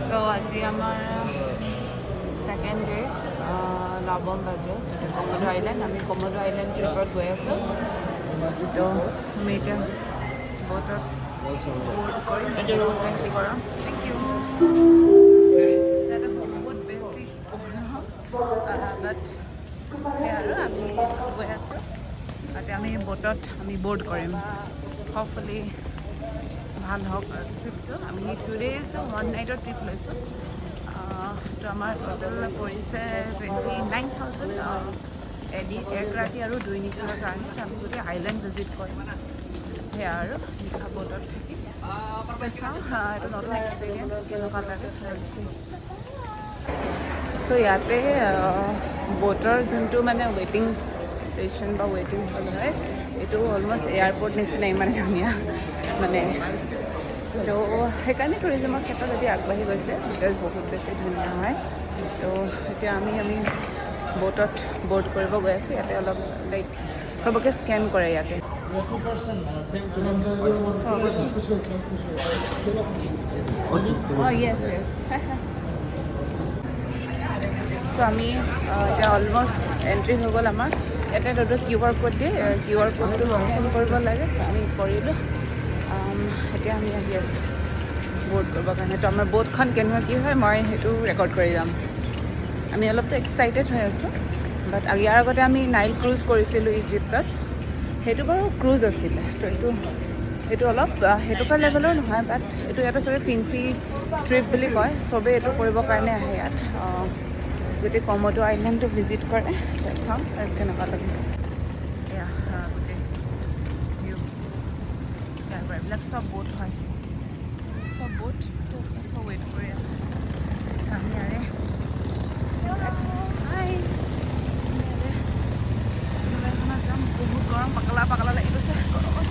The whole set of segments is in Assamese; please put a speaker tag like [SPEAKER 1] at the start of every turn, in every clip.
[SPEAKER 1] So আজি আমাৰ সেকেন্ড ডে লাবম বাজে কমোডো আইল্যান্ড আমি কমোডো আইল্যান্ড ট্ৰিপত গৈ আছোঁ তো আমি এতিয়া বোটত বোট কৰিম বহুত বেছি গৰম থেংক ইউ বহুত বেছি গৰম বাট সেয়া আৰু আমি গৈ আছোঁ তাতে আমি বোটত আমি বোৰ্ড কৰিম হপফুলি ভাল হওক ট্ৰিপটো আমি 2 days 1 night ট্ৰিপ লৈছোঁ তো আমাৰ টোটেল পৰিছে 29,000 এক ৰাতি আৰু 2 নিশাৰ কাৰণে আমি গোটেই আইলেণ্ড ভিজিট কৰিম সেয়া আৰু নিশা বোটত থাকি চাওঁ এইটো নতুন এক্সপিৰিয়েঞ্চ কেনেকুৱা লাগে চ' ইয়াতে বোটৰ যোনটো মানে ৱেটিং ষ্টেচন বা ৱেটিং হল হয় এইটো অলমষ্ট এয়াৰপৰ্ট নিচিনা ইমান ধুনীয়া মানে তো সেইকাৰণে টুৰিজমৰ ক্ষেত্ৰত যদি আগবাঢ়ি গৈছে বিকজ বহুত বেছি ধুনীয়া হয় তো এতিয়া আমি বোটত বোৰ্ড কৰিব গৈ আছোঁ ইয়াতে অলপ লাইক চবকে স্কেন কৰে ইয়াতে য়েছ য়েছ চ' আমি এতিয়া অলমষ্ট এণ্ট্ৰি হৈ গ'ল আমাৰ ইয়াতে ধৰি QR কোড দিয়ে QR কোডটো স্কেন কৰিব লাগে আমি কৰিলোঁ এতিয়া আমি আহি আছোঁ বোট কৰিবৰ কাৰণে তো আমাৰ বোটখন কেনেকুৱা কি হয় মই সেইটো ৰেকৰ্ড কৰি যাম আমি অলপতো এক্সাইটেড হৈ আছোঁ বাট ইয়াৰ আগতে আমি নাইল ক্ৰুজ কৰিছিলোঁ ইজিপ্তত সেইটো বাৰু ক্ৰুজ আছিলে তো এইটো অলপ সেইটোকা লেভেলৰ নহয় বাট এইটো ইয়াতে চবেই ফিঞ্চি ট্ৰিপ বুলি কয় চবেই এইটো কৰিবৰ কাৰণে আহে ইয়াত গোটেই কমোডো আইলেণ্ডটো ভিজিট কৰে চাওঁ আৰু কেনেকুৱা লাগে এয়া গোটেই ভিউ ইয়াৰ পৰা এইবিলাক চব বোট হয় চব বোট চব ৱেইট কৰি আছে আমি ইয়াৰে এখনত যাম বহুত গৰম পাকলা লাগি গৈছে গৰমত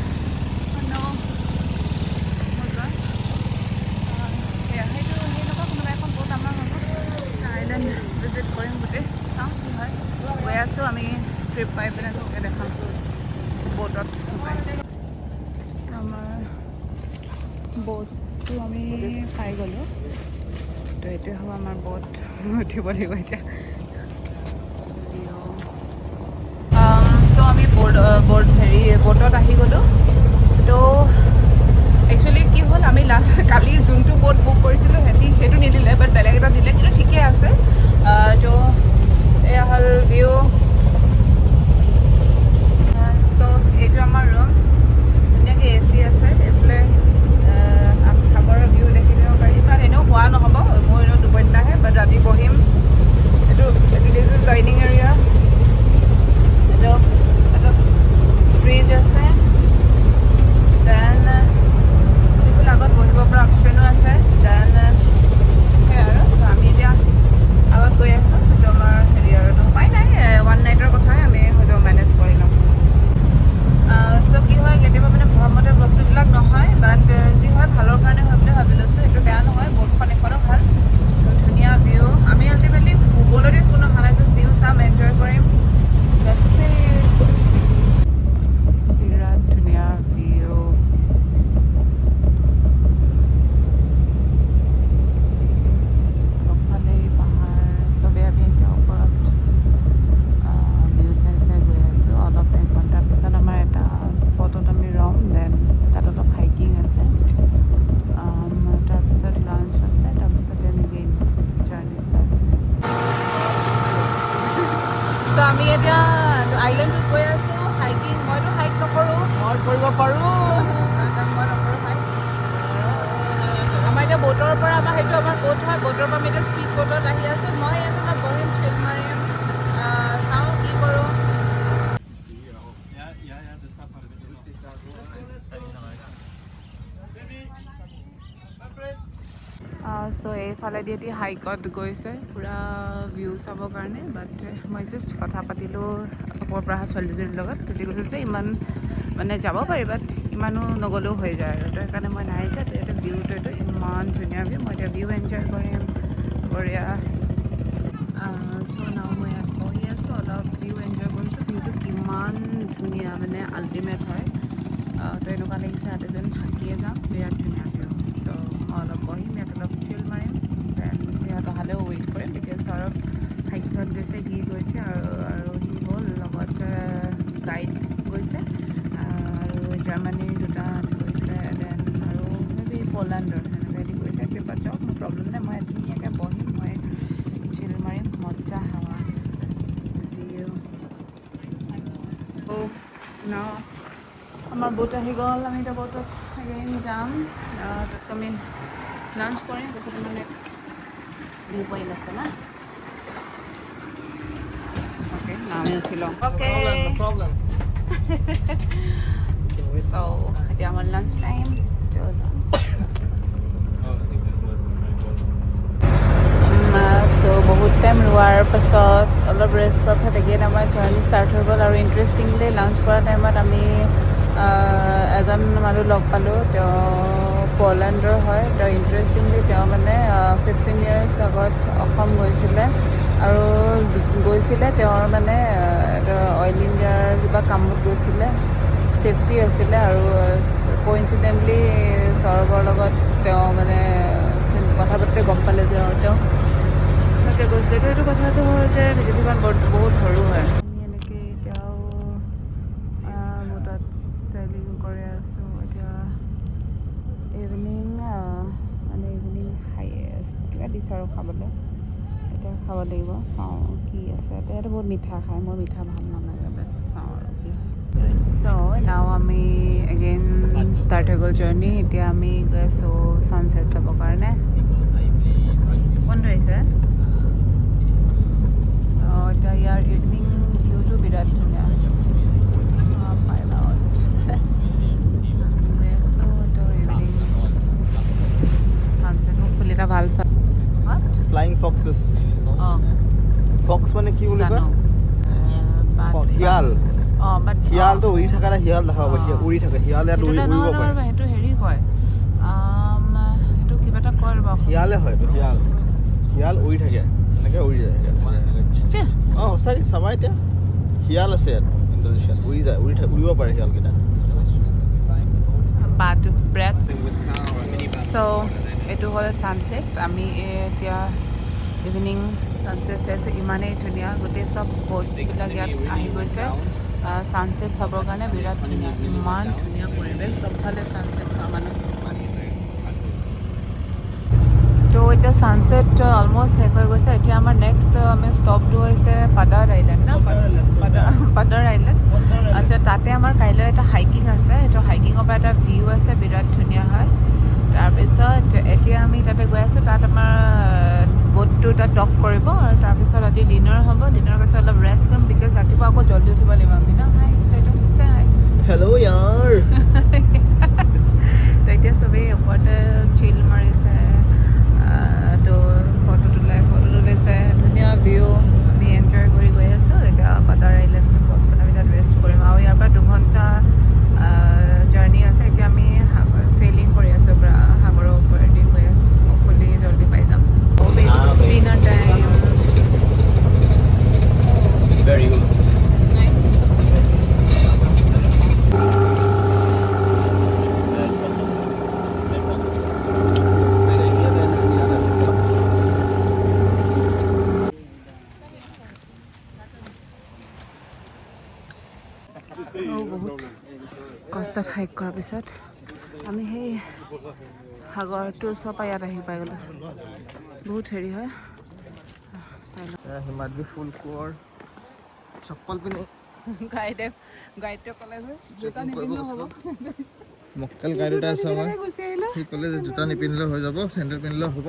[SPEAKER 1] সেনেকুৱা কোনোবা এখন বোট আমাৰ হ'ব আইলেণ্ড ভিজিট কৰিম গোটেই চাওঁ কি হয় গৈ আছোঁ আমি ট্ৰিপ পাই পিনে তোকে দেখাম বোটত আমাৰ বোটটো আমি পাই গ'লোঁ তো এইটোৱে হ'ব আমাৰ বোট উঠিব লাগিব এতিয়া চ' আমি বোটত আহি গ'লোঁ তো একচুৱেলি কি হ'ল আমি কালি যোনটো বোট বুক কৰিছিলোঁ সেইটো নিদিলে বাট বেলেগ এটা দিলে কিন্তু ঠিকে আছে তো এয়া হ'ল ভিউ চ' এইটো আমাৰ ৰুম ধুনীয়াকৈ AC আছে এইফালে সাগৰৰ ভিউ দেখি দিব পাৰি বাট এনেও হোৱা নহ'ব মোৰ এনেও টোপনি নাহে বাট ৰাতি বহিম এইটো দিছ ইজ ডাইনিং এৰিয়া এইটো ফ্ৰিজ আছে দেন আগত বহিব পৰা অপশ্যনো আছে দেন সেই আৰু আমি এতিয়া আগত গৈ আছোঁ সেইটো আমাৰ হেৰি আৰু উপায় নাই 1 night কথাই আমি হৈ যাব মেনেজ কৰি ল'ম চ' কি হয় কেতিয়াবা মানে ভবামতে বস্তুবিলাক নহয় বাট যি হয় ভালৰ কাৰণে হয় বুলি ভাবি লৈছোঁ সেইটো বেয়া নহয় বোটখন এখনো ভাল ধুনীয়া ভিউ আমি আল্টিমেটলি ভূগোলতে কোনো ভাল আছে ভিউ চাম এনজয় কৰিম বিৰাট ধুনীয়া ভিউ চবফালে পাহাৰ চবেই আমি এতিয়া ওপৰত ভিউ চাই গৈ আছোঁ অলপ 1 ঘণ্টাৰ পিছত আমাৰ এটা স্পটত আমি ৰ'ম দেন তাত অলপ হাইকিং আছে তাৰপিছত লাঞ্চ আছে তাৰপিছতে আমি মেইন জাৰ্ণি ষ্টাৰ্ট চ' আমি এতিয়া আইলেণ্ডত গৈ আছোঁ হাইকিং মইতো হাইক নকৰোঁ মই কৰিব পাৰোঁ মই নকৰোঁ হাইক আমাৰ এতিয়া বোটৰ পৰা সেইটো আমাৰ বোট হয় বোটৰ পৰা আমি এতিয়া স্পীড বোটত আহি আছোঁ মই ইয়াত অলপ বহিম চিল মাৰিম চাওঁ কি কৰোঁ চ' এইফালেদি এটি হাইকত গৈছে পূৰা ভিউ চাবৰ কাৰণে বাট মই জাষ্ট কথা পাতিলোঁ ওপৰৰ পৰা অহা ছোৱালীজনীৰ লগত তেতিয়া কৈছে যে ইমান মানে যাব পাৰি বাট ইমানো নগ'লেও হৈ যায় আৰু তো সেইকাৰণে মই নাই যোৱা এতিয়া ভিউটো এইটো ইমান ধুনীয়া ভিউ মই এতিয়া ভিউ এনজয় কৰিম বঢ়িয়া চ' নাও মই ইয়াত বহি আছোঁ অলপ ভিউ এনজয় কৰিছোঁ ভিউটো কিমান ধুনীয়া মানে আল্টিমেট হয় তো এনেকুৱা লাগিছে ইয়াতে যেন থাকিয়ে যাম বিৰাট ধুনীয়া ভিউ চ' মই অলপ বহিম ইয়াত অলপ চিল মাৰিম গৈছে সি গৈছে আৰু সি হ'ল লগত গাইড গৈছে আৰু জাৰ্মানীৰ দুটা গৈছে দেন আৰু মেবি পলেণ্ডৰ সেনেকৈ গৈছে ট্ৰিপত যাওক মোৰ প্ৰব্লেম নাই মই ধুনীয়াকৈ বহিম মই চিল মাৰিম মজা হাৱা আমাৰ বুট আহি গ'ল আমি এতিয়া বুটত এগেইন যাম তাত আমি লাঞ্চ কৰিম তাৰপিছত আমাৰ নেক্সট ভিউ পইণ্ট আছে না অ'কে নামি উঠি লওঁ অ'কে চ' এতিয়া আমাৰ লাঞ্চ টাইম চ' বহুত টাইম ৰোৱাৰ পাছত অলপ ৰেষ্ট কৰাৰ পাছত এগেইন আমাৰ জাৰ্ণি ষ্টাৰ্ট হৈ গ'ল আৰু ইণ্টাৰেষ্টিংলি লাঞ্চ কৰা টাইমত আমি এজন মানুহ লগ পালোঁ তেওঁ পলেণ্ডৰ হয় তেওঁ ইণ্টাৰেষ্টিংলি তেওঁ মানে 15 years আগত অসম গৈছিলে আৰু গৈছিলে তেওঁৰ মানে অইল ইণ্ডিয়াৰ কিবা কামত গৈছিলে ছেফটি আছিলে আৰু কোইনচিডেণ্টলি সৌৰভৰ লগত তেওঁ মানে কথা পাতি গম পালে যে তেওঁ গৈছিলে এইটো কথাটো হয় যে পৃথিৱীখন বহুত সৰু হয় আমি এনেকৈ এতিয়াও বুটত চেলিং কৰি আছোঁ এতিয়া ইভিনিং মানে ইভিনিং হাইয়েষ্ট কিবা দিছে আৰু খাবলৈ এতিয়া খাব লাগিব চাওঁ কি আছে এতিয়া বহুত মিঠা খায় মই মিঠা ভাল নালাগে বাট চাওঁ আৰু কি হয় চ' নাও আমি এগেইন ষ্টাৰ্ট হৈ গ'ল জাৰ্ণি এতিয়া আমি গৈ আছোঁ ছানছেট চাবৰ কাৰণে কোন ধৰিছে এতিয়া ইয়াৰ ইভিনিং ভিউটো বিৰাট ধুনীয়া গৈ আছোঁ তো ইভিনিং ছানছেট হোপফুলি এটা ভাল
[SPEAKER 2] ফ্লাইং ফক্সেছ
[SPEAKER 1] অঁ
[SPEAKER 2] ফক্স মানে কি বুলি কয় শিয়াল
[SPEAKER 1] বাট
[SPEAKER 2] শিয়ালটো উৰি থকা এটা শিয়াল দেখা পাব উৰি থাকে শিয়াল ইয়াত উৰিব পাৰে
[SPEAKER 1] সেইটো হেৰি হয় সেইটো কিবা এটা কয় ৰ'বা
[SPEAKER 2] শিয়ালে হয় এইটো শিয়াল শিয়াল উৰি থাকে এনেকৈ উৰি যায় অঁ সঁচাকৈ চাবা এতিয়া শিয়াল আছে ইয়াত ইণ্ডোনেছিয়াত উৰি যায় উৰিব পাৰে শিয়ালকেইটা
[SPEAKER 1] চ' এইটো হ'ল ছানছেট আমি এতিয়া ইভিনিং ছানছেট চাইছোঁ ইমানেই ধুনীয়া গোটেই চব ব'টবিলাক ইয়াত আহি গৈছে ছানছেট চাবৰ কাৰণে বিৰাট ধুনীয়া ইমান ধুনীয়া পৰিৱেশ চবফালে ছানছেট চোৱা মানুহ তো এতিয়া ছানছেট অলমষ্ট শেষ হৈ গৈছে এতিয়া আমাৰ নেক্সট আমি ষ্টপটো হৈছে পাদাৰ আইলেণ্ড ন পাদাৰ আইলেণ্ড আচ্ছা তাতে আমাৰ কাইলৈ এটা হাইকিং আছে সেইটো হাইকিঙৰ পৰা এটা ভিউ আছে বিৰাট ধুনীয়া হয় তাৰপিছত এতিয়া আমি তাতে গৈ আছোঁ তাত আমাৰ ব'টটো তাত ডক কৰিব আৰু তাৰপিছত ৰাতি ডিনাৰ হ'ব ডিনাৰৰ পাছত অলপ ৰেষ্ট কৰিম বিকজ ৰাতিপুৱা আকৌ জল্দি উঠিব লাগিব আমি ন হাই সেইটো শুনিছে হাই
[SPEAKER 2] হেল্ল' ইয়াৰ
[SPEAKER 1] তো এতিয়া চবেই ওপৰতে চিল মাৰিছে তো ফটো তুলাইছে ধুনীয়া ভিউ আমি এনজয় কৰি গৈ আছোঁ এতিয়া পাদাৰ আইলেণ্ড পোৱাৰ পিছত আমি তাত ৰেষ্ট কৰিম আৰু ইয়াৰ পৰা 2 ঘণ্টা জাৰ্ণি আছে এতিয়া আমি চেইলিং কৰি আছোঁ সাগৰৰ ওপৰেদি গৈ আছোঁ হপফুলি জল্দি পাই যাম ডিনাৰ টাইম
[SPEAKER 2] ভেৰি গুড
[SPEAKER 1] বহুত কষ্টত হাইক কৰাৰ পিছত আমি সেই সাগৰটোৰ ওচৰৰ ইয়াত আহি পাই গ'লোঁ বহুত হেৰি হয় চাই লওঁ
[SPEAKER 2] হিমাদ্ৰী ফুল কোঁৱৰ চপ্পল পিন্ধি
[SPEAKER 1] গাইডে ক'লে যে জোতা নিপিন্ধিলেও হ'ব
[SPEAKER 2] মক্কেল গাইড এটা আছে আমাৰ সি ক'লে যে জোতা নিপিন্ধিলেও হৈ যাব চেণ্ডেল পিন্ধিলেও হ'ব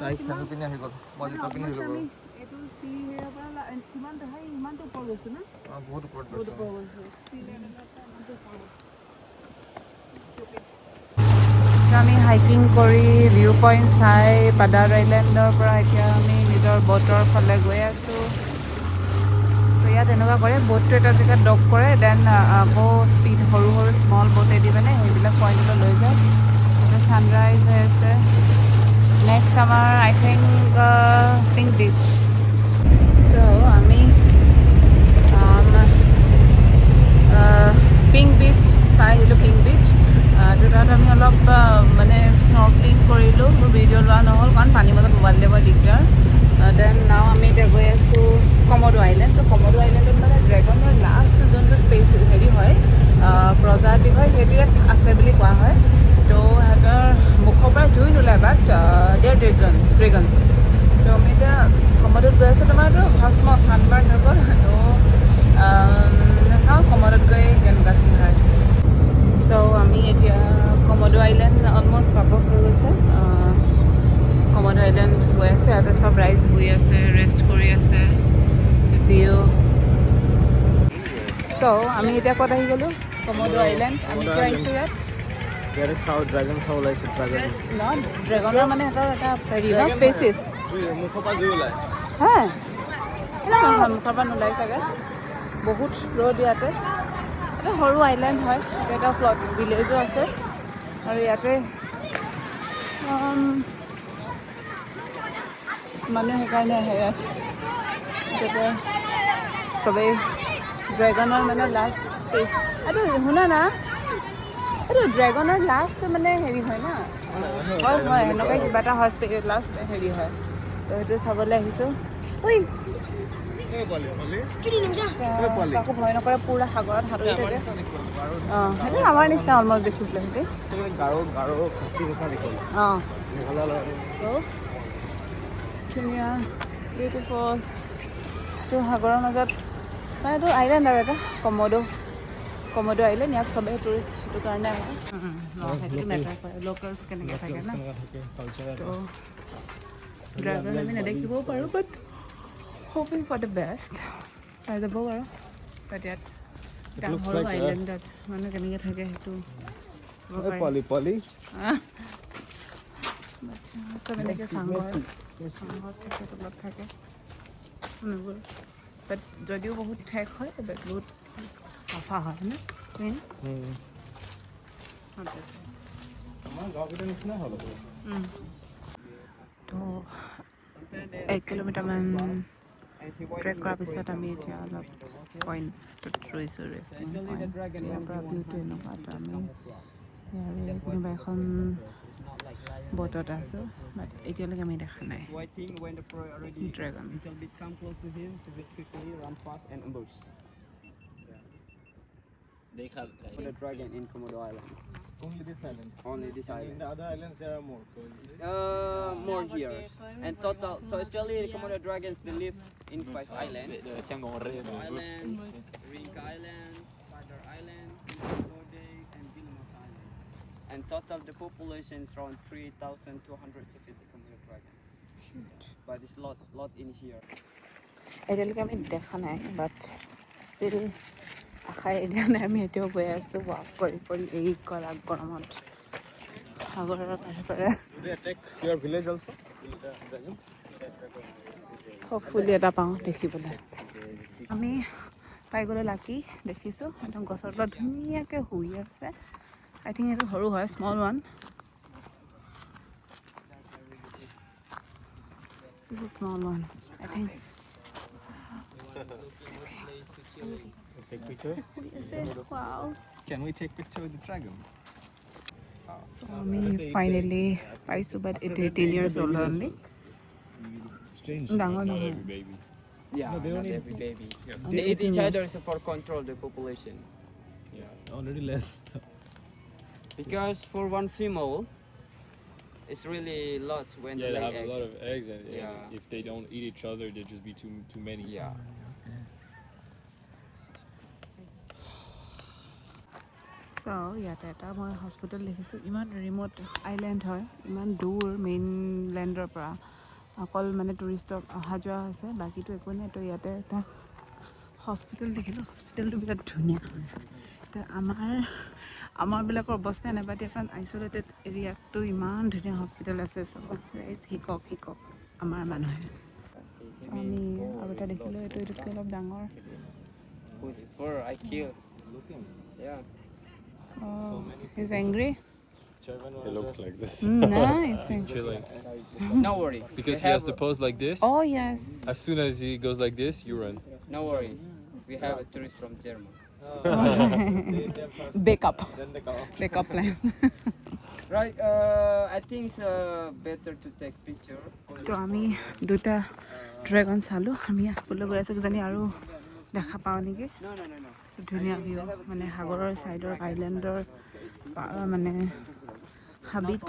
[SPEAKER 2] তাইক চেণ্ডেল পিন্ধি আহি গ'ল মই জোতা পিন্ধি আহিলোঁ বাৰু অঁ বহুত ওপৰত
[SPEAKER 1] আমি হাইকিং কৰি ভিউ পইণ্ট চাই পাদাৰ আইলেণ্ডৰ পৰা এতিয়া আমি নিজৰ ব'টৰ ফালে গৈ আছোঁ তো ইয়াত এনেকুৱা কৰে ব'টটো এটা জেগাত ডক কৰে দেন আকৌ স্পীড সৰু সৰু স্মল ব'টেদি মানে সেইবিলাক পইণ্টলৈ লৈ যায় তাতে ছানৰাইজ হৈ আছে নেক্সট আমাৰ আই থিংক পিংক বিচ চ' আমি পিংক বিচ চাই আহিলোঁ পিংক বিচ তো তাত আমি অলপ মানে স্ন' স্নৰ্কলিং কৰিলোঁ, মোৰ ভিডিঅ' লোৱা নহ'ল কাৰণ পানীৰ মাজত মোবাইল দিব দিগদাৰ। দেন নাও আমি এতিয়া গৈ আছোঁ কমোডো আইলেণ্ড। তো কমোডো আইলেণ্ডত মানে ড্ৰেগনৰ লাষ্ট যোনটো স্পেচ হেৰি হয় প্ৰজাতি হয় সেইটো ইয়াত আছে বুলি কোৱা হয়। তো সিহঁতৰ মুখৰ পৰা জুই নোলায় বাট দেৰ ড্ৰেগনছ। তো আমি এতিয়া কমোডোত গৈ আছোঁ, তোমাৰতো ভস্ম চানবাৰ্ণ হৈ গ'ল। তো চাওঁ কমোডোত গৈ কেনেকুৱা কি হয়। চ' আমি এতিয়া কমোডো আইলেণ্ড অলমষ্ট পাব হৈ গৈছে। কমোডো আইলেণ্ড গৈ আছে, ইয়াতে চব ৰাইজ শুই আছে, ৰেষ্ট কৰি আছে, ভিউ। চ' আমি এতিয়া ক'ত আহি গ'লোঁ? কমোডো আইলেণ্ড। আমি কিয় আহিছোঁ ইয়াত?
[SPEAKER 2] ইয়াৰে চাওঁ ড্ৰাগন চাওঁ ওলাইছে ড্ৰাগন
[SPEAKER 1] ন ড্ৰেগনৰ মানে সিহঁতৰ এটা হেৰি ন স্পেচিছ।
[SPEAKER 2] মুখৰ পৰা জুই ওলায়।
[SPEAKER 1] হা মুখৰ পৰা নোলাই চাগে, বহুত ৰ'দ ইয়াতে। এটা সৰু আইলেণ্ড হয়, এটা ফ্লটিং ভিলেজো আছে আৰু ইয়াতে মানুহ সেইকাৰণে আহে ইয়াত যাতে চবেই ড্ৰেগনৰ মানে লাষ্ট স্পেচ। এইটো শুনা না, এইটো ড্ৰেগনৰ লাষ্ট মানে হেৰি হয় না? হয় হয়, সেনেকুৱাই কিবা এটা হয় লাষ্ট হেৰি হয়। তো সেইটো চাবলৈ আহিছোঁ। কাকো ভয় নকৰে, পূৰা সাগৰত সাঁতুৰি থাকে। অঁ সেইটো আমাৰ নিচিনা অলমষ্ট দেখিবলৈ সিহঁতে। অঁ চ' ধুনীয়া বিউটিফুল। এইটো সাগৰৰ মাজত মানে এইটো আইলেণ্ড আৰু এটা কমোডো আইলেণ্ড। ইয়াত চবেই টুৰিষ্ট সেইটো কাৰণে আহে। সেইটো মেটাৰ কৰে লোকেলছ কেনেকৈ থাকে না। তো ড্ৰেগন আমি নেদেখিবও পাৰোঁ বাট hoping for the best পাই যাব বাৰু। বাট ইয়াত ডাঙৰ আইলেণ্ডত মানুহ কেনেকৈ থাকে সেইটো চাব পাৰি। চব এনেকৈ চাংঘৰত থাকে, তলত থাকে মানুহবোৰ। বাট যদিও বহুত ঠেক হয় বাট বহুত চাফা হয় না ক্লিন। তো 1 কিলোমিটাৰমান ট্ৰেক কৰাৰ পিছত আমি এতিয়া অলপ পইণ্টত ৰৈছোঁ, ৰেষ্টিং পইণ্ট। ইয়াৰ পৰা ভিউটো এনেকুৱা। তো আমি ইয়াৰে কোনোবা এখন বটত আছোঁ বাট এতিয়ালৈকে আমি দেখা নাই dragon.
[SPEAKER 3] They have the dragon in Komodo Islands.
[SPEAKER 2] Only this island.
[SPEAKER 3] Only this island.
[SPEAKER 2] In the other islands there are more.
[SPEAKER 3] More here. And total, so actually the Komodo dragons they live in 5 islands. Islands, Rinka Island, Spider Island, Bode, and Vilmot Island. And total the population is around 3,270 Komodo dragons.
[SPEAKER 1] Huge.
[SPEAKER 3] But it's lot in here.
[SPEAKER 1] এতিয়ালৈকে আমি দেখা নাই বাট ষ্টিল আশাই দিয়া নাই। আমি এতিয়াও গৈ আছোঁ ৱাক কৰি কৰি এই কৰা গৰমত সাগৰৰ পাৰে পাৰে। হপফুলি এটা পাওঁ দেখিবলৈ। আমি পাই গ'লোঁ লাকি, দেখিছোঁ একদম গছৰ তলত ধুনীয়াকৈ শুই আছে। আই থিংক এইটো সৰু হয়, small one. This is small one I think.
[SPEAKER 2] Take picture.
[SPEAKER 1] Wow.
[SPEAKER 2] Can we take picture with the dragon?
[SPEAKER 1] So আমি ফাইনেলি পাইছোঁ বাট এইটো 18 years old only.
[SPEAKER 2] Strange.
[SPEAKER 1] ডাঙৰ নহয়।
[SPEAKER 3] Yeah,
[SPEAKER 2] No, they
[SPEAKER 3] not
[SPEAKER 2] don't
[SPEAKER 3] every baby.
[SPEAKER 1] Only
[SPEAKER 3] They eat
[SPEAKER 1] 18
[SPEAKER 3] each other
[SPEAKER 1] years.
[SPEAKER 3] so for control the population.
[SPEAKER 2] Already less.
[SPEAKER 3] Because for one female, it's really a lot when
[SPEAKER 4] Yeah,
[SPEAKER 3] they
[SPEAKER 4] they
[SPEAKER 3] lay
[SPEAKER 4] have
[SPEAKER 3] eggs.
[SPEAKER 4] a lot of eggs, and
[SPEAKER 3] Yeah.
[SPEAKER 4] if they don't eat each other, there'd just be too many.
[SPEAKER 3] Yeah.
[SPEAKER 1] চ' ইয়াতে এটা মই হস্পিটেল দেখিছোঁ। ইমান ৰিম'ট আইলেণ্ড হয়, ইমান দূৰ মেইনলেণ্ডৰ পৰা অকল মানে টুৰিষ্টক অহা যোৱা হৈছে, বাকীটো একো নাই। তো ইয়াতে এটা হস্পিটেল দেখিলোঁ, হস্পিটেলটো বিৰাট ধুনীয়া হয়। এতিয়া আমাৰবিলাকৰ অৱস্থা নাপাতি এখন আইচলেটেড এৰিয়াতটো ইমান ধুনীয়া হস্পিটেল আছে। চব ৰাইজ শিকক আমাৰ মানুহে। আমি আৰু এটা দেখিলোঁ, এইটোতকৈ অলপ ডাঙৰ।
[SPEAKER 3] Who's fur I kill.
[SPEAKER 2] Looking.
[SPEAKER 3] Yeah.
[SPEAKER 1] Oh, he's angry?
[SPEAKER 4] It looks like this.
[SPEAKER 1] Nah, it's
[SPEAKER 4] He's chilling.
[SPEAKER 3] No worry.
[SPEAKER 4] Because
[SPEAKER 3] We
[SPEAKER 4] he has
[SPEAKER 3] have
[SPEAKER 4] to pose like this.
[SPEAKER 1] Oh, yes.
[SPEAKER 4] As soon as he goes like this, you run.
[SPEAKER 3] No worry. We have a tourist from Germany.
[SPEAKER 1] Backup.
[SPEAKER 2] Then they come.
[SPEAKER 1] Backup plan.
[SPEAKER 3] Right, I think it's better to take picture.
[SPEAKER 1] তো আমি দুটা ড্ৰেগন চালোঁ আমি আহিবলৈ গৈ আছোঁ কিজানি আৰু দেখা পাওঁ নেকি
[SPEAKER 3] No, no, no, no.
[SPEAKER 1] ধুনীয়া ভিউ মানে সাগৰৰ ছাইডৰ আইলেণ্ডৰ মানে হাবিত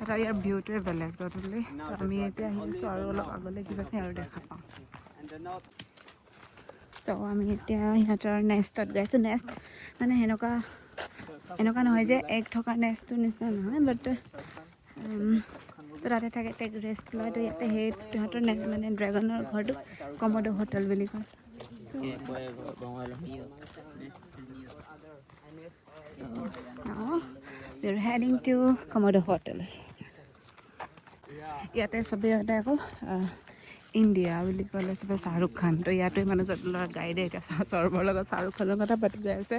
[SPEAKER 1] এটা ইয়াৰ ভিউটোৱে বেলেগ ট'টেলি তো আমি এতিয়া আহি আছোঁ আৰু অলপ আগলৈ কিজানি আৰু দেখা পাওঁ
[SPEAKER 3] And the north.
[SPEAKER 1] তো আমি এতিয়া সিহঁতৰ নেষ্টত গৈছোঁ নেষ্ট মানে এনেকুৱা নহয় যে এগ থকা নেষ্টটোৰ নিচিনা নহয় বাট তো তাতে থাকে তাইক ৰেষ্ট লয় তো ইয়াতে সেই সিহঁতৰ মানে ড্ৰেগনৰ ঘৰটো কমোডো হোটেল বুলি কয় now we're heading to Komodo Hotel. ইয়াতে চবেই ইয়াতে আকৌ ইণ্ডিয়া বুলি ক'লে চবে শ্বাহৰুখ খান তো ইয়াতে মানে ল'ৰা গাইডে এতিয়া চৰ্বৰ লগত শ্বাহৰুখ খানৰ কথা পাতি যাই আছে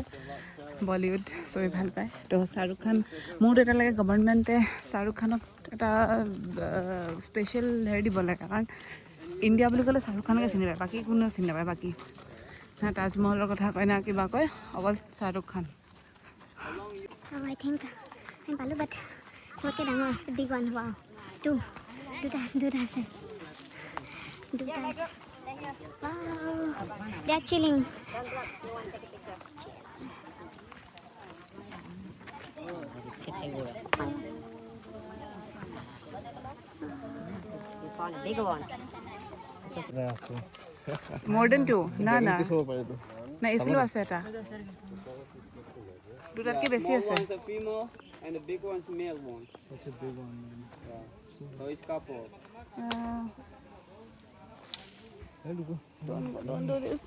[SPEAKER 1] বলিউড চবেই ভাল পায় তো শ্বাহৰুখ খান মোৰতো এটা লাগে গভৰ্ণমেণ্টে শ্বাহৰুখ খানক এটা স্পেচিয়েল হেৰি দিব লাগে কাৰণ ইণ্ডিয়া বুলি ক'লে শ্বাহৰুখ খানকে চিনি পায় বাকী কোনেও চিনি নাপায় বাকী তাজমহলৰ কথা কয় না কিবা কয় অকল Shahrukh Khan
[SPEAKER 5] So I think I'm Palu, but it's okay, Dama. It's a big one. Wow. Two times. Wow. They're chilling.
[SPEAKER 6] Big one.
[SPEAKER 1] more than two না না
[SPEAKER 2] চাব পাৰিতো
[SPEAKER 1] না এইফালেও আছে এটা দুটাতকৈ বেছি আছে
[SPEAKER 3] Small one's a female and the big one's male one.
[SPEAKER 2] such a big one man.
[SPEAKER 3] Yeah. So it's couple.
[SPEAKER 1] don't do this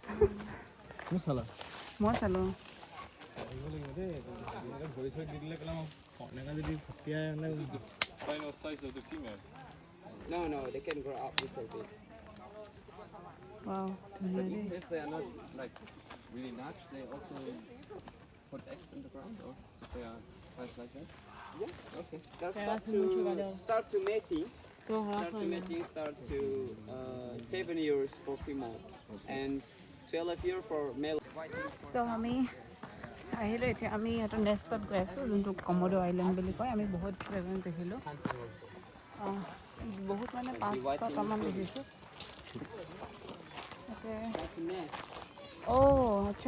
[SPEAKER 2] তুমি চালা
[SPEAKER 1] মই চালোঁ
[SPEAKER 2] ভৰি চৰি দি দিলে ক'লে এনেকৈ যদি ফটিয়াই মানে
[SPEAKER 4] This is the final size of the female.
[SPEAKER 3] No, they can grow up little bit.
[SPEAKER 1] wow ধুনীয়া দেই
[SPEAKER 7] If they are not like really large, they also put eggs in the ground, or if they are size like that.
[SPEAKER 3] Yeah. Okay. Start to mating. Start to 7 years for female and 12 years for male.
[SPEAKER 1] চ' আমি আহিলোঁ এতিয়া আমি সিহঁতৰ নেষ্টত গৈ আছোঁ যোনটো কমোডো আইলেণ্ড বুলি কয় আমি বহুত ড্ৰেগন দেখিলোঁ বহুত মানে 5-6টামান দেখিছোঁ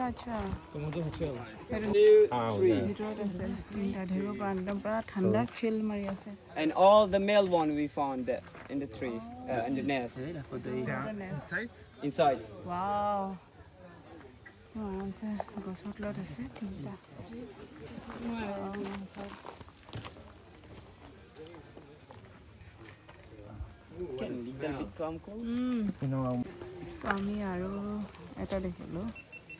[SPEAKER 1] আচ্ছা
[SPEAKER 2] কমোডো হোটেল
[SPEAKER 1] সেইটো
[SPEAKER 3] 2, 3.
[SPEAKER 1] ভিতৰত আছে তিনিটা ধৰিব পৰা একদম পূৰা ঠাণ্ডা চিল মাৰি আছে
[SPEAKER 3] And all the male one we found that in the tree, in the nest, inside.
[SPEAKER 1] Wow আৰামছে গছৰ তলত আছে তিনিটা
[SPEAKER 3] Can little bit come close.
[SPEAKER 1] চ' আমি আৰু এটা দেখিলোঁ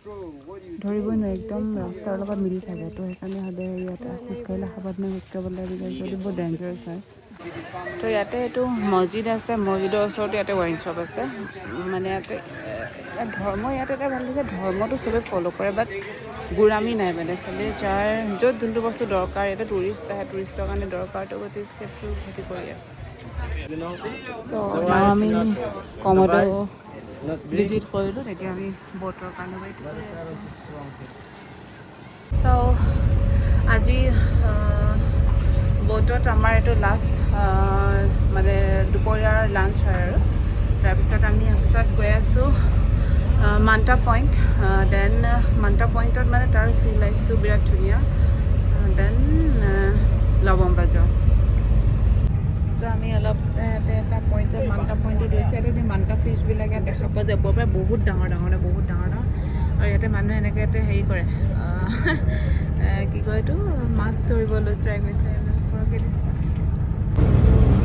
[SPEAKER 3] Bro, what do you
[SPEAKER 1] ধৰিবই নোৱাৰি একদম ৰাস্তাৰ লগত মিলি থাকে তো সেইকাৰণে সদায় ইয়াতে খোজকাঢ়িলে সাৱধানে খোজকাঢ়িব লাগে যদি বহুত ডেঞ্জাৰাছ হয় তো ইয়াতে এইটো মছজিদ আছে মছজিদৰ ওচৰতে ইয়াতে ৱাইন শ্বপ আছে মানে ইয়াতে ধৰ্ম ইয়াতে এটা ভাল লাগিছে ধৰ্মটো চবেই ফ'ল' কৰে বাট গোড়ামি নাই মানে চবেই যাৰ য'ত যোনটো বস্তু দৰকাৰ ইয়াতে টুৰিষ্ট আহে টুৰিষ্টৰ কাৰণে দৰকাৰটো গতিকে সেইটো খেতি কৰি আছে চ' আমি কমোডো ভিজিট কৰিলোঁ তেতিয়া আমি ব'টৰ কাৰণে ৱেইট কৰি আছোঁ চ' আজি ব'টত আমাৰ এইটো লাষ্ট মানে দুপৰীয়াৰ লাঞ্চ হয় আৰু তাৰপিছত আমি পিছত গৈ আছোঁ মাণ্টা পইণ্ট দেন মাণ্টা পইণ্টত মানে তাৰ চি লাইফটো বিৰাট ধুনীয়া দেন লবংবাজৰ চ' আমি অলপ এটা পইণ্টত মাণ্টা পইণ্টত গৈছোঁ ইয়াতে মাণ্টা ফিছবিলাকে দেখা পোৱা যাব পাৰে বহুত ডাঙৰ আৰু ইয়াতে মানুহে এনেকৈ ইয়াতে হেৰি কৰে কি কয় এইটো মাছ ধৰিবলৈ ট্ৰাই কৰিছে সৰহকৈ দিছে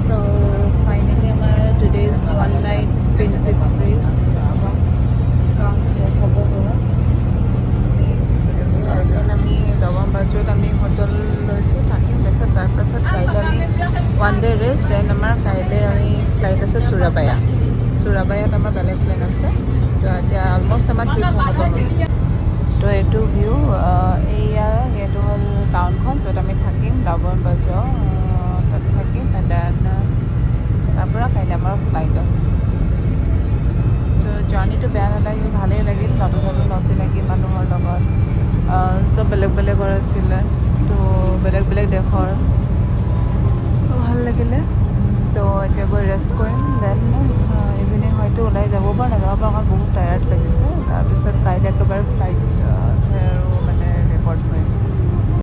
[SPEAKER 1] চ' ফাইনেলি আমাৰ টুডেজ ওৱান নাইট ফিনচিট ট্ৰিপ হ'ব দেন আমি লবংবাজত আমি হোটেল লৈছোঁ থাকিম তাৰপাছত কাইলৈ আমি ওৱান ডে ৰেষ্ট দেন আমাৰ কাইলৈ আমি ফ্লাইট আছে চুৰাবায়াত আমাৰ বেলেগ প্লেন আছে তো এতিয়া অলমষ্ট আমাৰ ট্ৰিপ হ'ব তো এইটো ভিউ এইটো হ'ল টাউনখন য'ত আমি থাকিম লবংবাজ তাত থাকিম দেন তাৰপৰা কাইলৈ আমাৰ ফ্লাইট আছে তো জাৰ্ণিটো বেয়া নালাগিল ভালেই লাগিল নতুন অচিনাকি মানুহৰ লগত চব বেলেগ বেলেগৰ আছিলে তো বেলেগ বেলেগ দেশৰ গৈ ৰেষ্ট কৰিম দেন ইভিনিং হয়তো ওলাই যাব পৰা নাযাব পৰা কাৰণ বহুত টায়াৰ্ড লাগিছে তাৰপিছত কাইলৈ একেবাৰে ফ্লাইট আৰু মানে ৰেকৰ্ড কৰিছোঁ